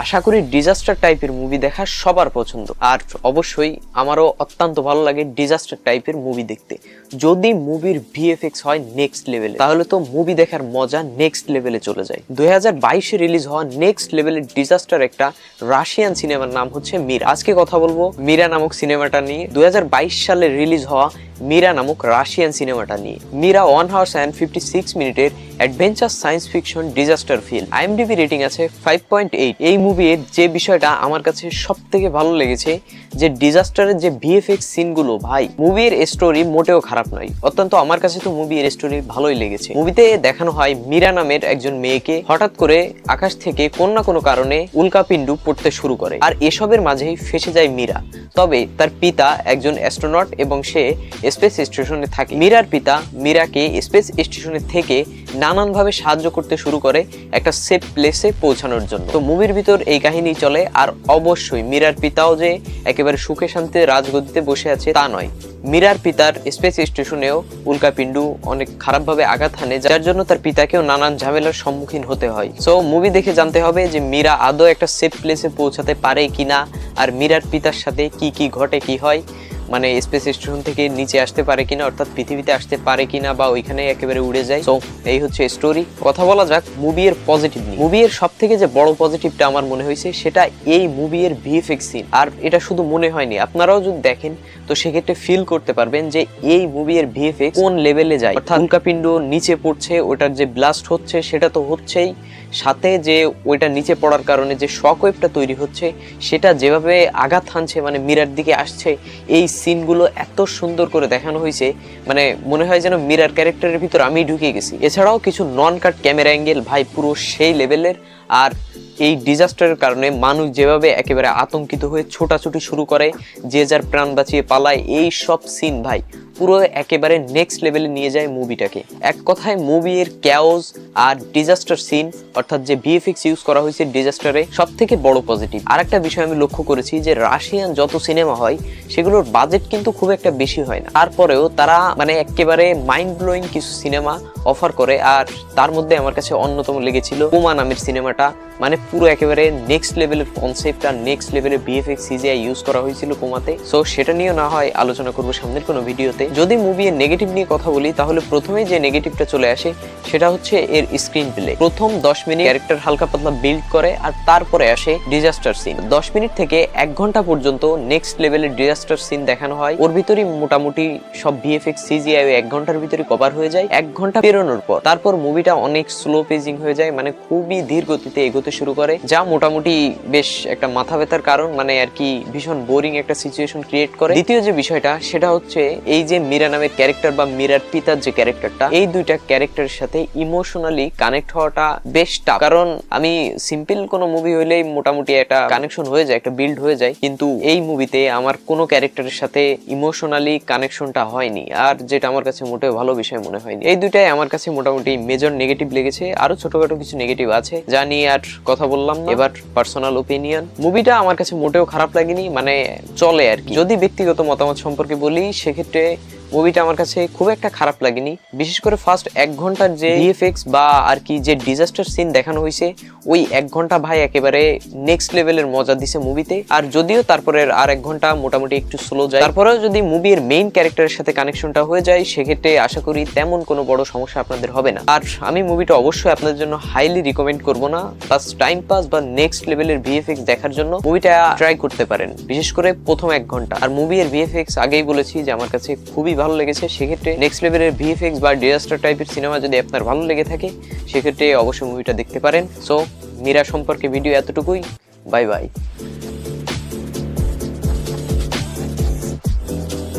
আশা করি ডিজাস্টার টাইপের মুভি দেখা সবার পছন্দ, আর অবশ্যই আমারও অত্যন্ত ভালো লাগে ডিজাস্টার টাইপের মুভি দেখতে। যদি মুভির ভিএফএক্স হয় নেক্সট লেভেলে, তাহলে তো মুভি দেখার মজা নেক্সট লেভেলে চলে যায়। 2022-এ রিলিজ হওয়া নেক্সট লেভেলের ডিজাস্টার একটা রাশিয়ান সিনেমার নাম হচ্ছে মীরা। আজকে কথা বলবো মীরা নামক সিনেমাটা নিয়ে। 2022 সালে রিলিজ হওয়া মীরা নামক রাশিয়ান সিনেমাটা নিয়ে। মীরা 1 hours and 56 মিনিটের adventure science fiction disaster film. IMDb rating আছে 5.8। এই মুভির যে বিষয়টা আমার কাছে সব থেকে ভালো লেগেছে, যে ডিজাস্টারের যে ভিএফএক্স সিনগুলো, ভাই মুভির স্টোরি মোটেও খারাপ নয়, অত্যন্ত আমার কাছে তো মুভির স্টোরি ভালোই লেগেছে। মুভিতে দেখানো হয় মীরা নামের একজন মেয়েকে হঠাৎ করে আকাশ থেকে কোন না কোনো কারণে উল্কাপিন্ডু পড়তে শুরু করে, আর এসবের মাঝেই ফেসে যায় মীরা। তবে তার পিতা একজন অ্যাস্ট্রোনট এবং সে স্পেস স্টেশনে থাকে। মীরার পিতা মীরাকে স্পেস স্টেশনের থেকে নানানভাবে সাহায্য করতে শুরু করে একটা সেফ প্লেসে পৌঁছানোর জন্য। তো মুভির ভিতর এই কাহিনী চলে। আর অবশ্যই মীরার পিতাও যে একেবারে সুখে শান্তিতে রাজগদিতে বসে আছে তা নয়। মীরার পিতার স্পেস স্টেশনেও উল্কাপিন্ডু অনেক খারাপভাবে আঘাত হানে, যার জন্য তার পিতাকেও নানান ঝামেলার সম্মুখীন হতে হয়। সো মুভি দেখে জানতে হবে যে মীরা আদৌ একটা সেফ প্লেসে পৌঁছাতে পারে কিনা, আর মীরার পিতার সাথে কি কি ঘটে, কি হয়, মানে স্পেস স্টেশন থেকে নিচে আসতে পারে কিনা, অর্থাৎ পৃথিবীতে আসতে পারে কিনা, বা ওইখানে একেবারে উড়ে যায়। সো এই হচ্ছে স্টোরি। কথা বলা যাক মুভির পজিটিভ নিয়ে। মুভির সব থেকে যে বড় পজিটিভটা আমার মনে হয়েছে সেটা এই মুভির ভিএফএক্স সিন। আর এটা শুধু মনে হয়নি, আপনারাও যদি দেখেন তো সেক্ষেত্রে ফিল করতে পারবেন যে এই মুভির ভিএফএক্স কোন লেভেলে যায়। অর্থাৎ উল্কাপিণ্ড নিচে পড়ছে, ওটার যে ব্লাস্ট হচ্ছে সেটা তো হচ্ছেই, সাথে যে ওইটা নিচে পড়ার কারণে যে শক ওয়েভটা তৈরি হচ্ছে সেটা যেভাবে আঘাত হানছে, মানে মীরার দিকে আসছে, এই সিনগুলো এত সুন্দর করে দেখানো হয়েছে, মানে মনে হয় যেন মীরার ক্যারেক্টারের ভিতর আমি ঢুকে গেছি। এছাড়াও কিছু নন কাট ক্যামেরা অ্যাঙ্গেল, ভাই পুরো সেই লেভেলের। আর এই ডিজাস্টারের কারণে মানুষ যেভাবে একেবারে আতঙ্কিত হয়ে ছোটাছুটি শুরু করে, যে যার প্রাণ বাঁচিয়ে পালায়, এই সব সিন ভাই পুরো একেবারে নেক্সট লেভেলে নিয়ে যায় মুভিটাকে। এক কথায় মুভির ক্যাওস আর ডিজাস্টার সিন, অর্থাৎ যে ভিএফএক্স ইউজ করা হয়েছে ডিজাস্টারে, সব থেকে বড় পজিটিভ। আর একটা বিষয় আমি লক্ষ্য করেছি যে রাশিয়ান যত সিনেমা হয় সেগুলোর বাজেট কিন্তু খুব একটা বেশি হয় না, তারপরেও তারা মানে একেবারে মাইন্ড ব্লোয়িং কিছু সিনেমা অফার করে। আর তার মধ্যে আমার কাছে অন্যতম লেগেছিল কোমা নামের সিনেমাটা। মানে পুরো একেবারে নেক্সট লেভেলের কনসেপ্ট আর নেক্সট লেভেলের ভিএফএক্স সিজিআই ইউজ করা হয়েছিল কোমাতে। সো সেটা নিয়েও না হয় আলোচনা করবো সামনের কোনো ভিডিওতে। যদি মুভি এর নেগেটিভ নিয়ে কথা বলি, তাহলে প্রথমেই যে নেগেটিভটা চলে আসে সেটা হচ্ছে এর স্ক্রিন প্লে। প্রথম 10 মিনিট ক্যারেক্টার হালকা পাতলা বিল্ড করে, আর তারপরে আসে ডিজাস্টার সিন। 10 মিনিট থেকে 1 ঘন্টা পর্যন্ত নেক্সট লেভেলের ডিজাস্টার সিন দেখানো হয়। ওর ভিতরেই মোটামুটি সব ভিএফএক্স সিজিআই 1 ঘন্টার ভিতরে কভার হয়ে যায়। 1 ঘন্টা পেরোনোর পর তারপর মুভিটা অনেক স্লো পেজিং হয়ে যায়, মানে খুবই ধীর গতিতে এগোতে শুরু করে, যা মোটামুটি বেশ একটা মাথা ব্যথার কারণ, মানে আর কি ভীষণ বোরিং একটা সিচুয়েশন ক্রিয়েট করে। দ্বিতীয় যে বিষয়টা সেটা হচ্ছে এই যে মীরা নামের ক্যারেক্টার বা মীরার পিতার যে ক্যারেক্টারটা, এই দুইটা ক্যারেক্টারের সাথে ইমোশনালি কানেক্ট হওয়াটা বেশ টাফ। কারণ আমি সিম্পল কোনো মুভি হইলেই মোটামুটি একটা কানেকশন হয়ে যায়, একটা বিল্ড হয়ে যায়, কিন্তু এই মুভিতে আমার কোনো ক্যারেক্টারের সাথে ইমোশনালি কানেকশনটা হয়নি, আর যেটা আমার কাছে মোটেও ভালো বিষয় মনে হয়নি। এই দুইটাই আমার কাছে মোটামুটি মেজর নেগেটিভ লেগেছে। আরো ছোটখাটো কিছু নেগেটিভ আছে যা নিয়ে আর কথা বললাম না। এবার পার্সোনাল ওপিনিয়ন, মুভিটা আমার কাছে মোটেও খারাপ লাগেনি, মানে চলে আর কি। যদি ব্যক্তিগত মতামত সম্পর্কে বলি, সেক্ষেত্রে মুভিটা আমার কাছে খুব একটা খারাপ লাগেনি। বিশেষ করে ফার্স্ট 1 ঘন্টার যে ভিএফএক্স বা আর কি যে ডিজাস্টার সিন দেখানো হয়েছে, ওই 1 ঘন্টা ভাই একেবারে নেক্সট লেভেলের মজা দিছে মুভিতে। আর যদিও তারপরের আর 1 ঘন্টা মোটামুটি একটু স্লো যায়, তারপরেও যদি মুভির মেইন ক্যারেক্টারের সাথে কানেকশনটা হয়ে যায়, সেক্ষেত্রে আশা করি তেমন কোনো বড় সমস্যা আপনাদের হবে না। আর আমি মুভিটা অবশ্যই আপনাদের জন্য হাইলি রিকমেন্ড করবো না। প্লাস টাইম পাস বা নেক্সট লেভেলের ভিএফএক্স দেখার জন্য মুভিটা ট্রাই করতে পারেন, বিশেষ করে প্রথম 1 ঘন্টা। আর মুভির ভিএফএক্স আগেই বলেছি যে আমার কাছে খুবই ভালো লেগেছে। সেক্ষেত্রে নেক্সট লেভেলের ভিএফএক্স বা ডিজাস্টার টাইপের সিনেমা যদি আপনার ভালো লেগে থাকে, সেক্ষেত্রে অবশ্যই মুভিটা দেখতে পারেন। সো মীরা সম্পর্কে ভিডিও এতটুকুই। Bye bye.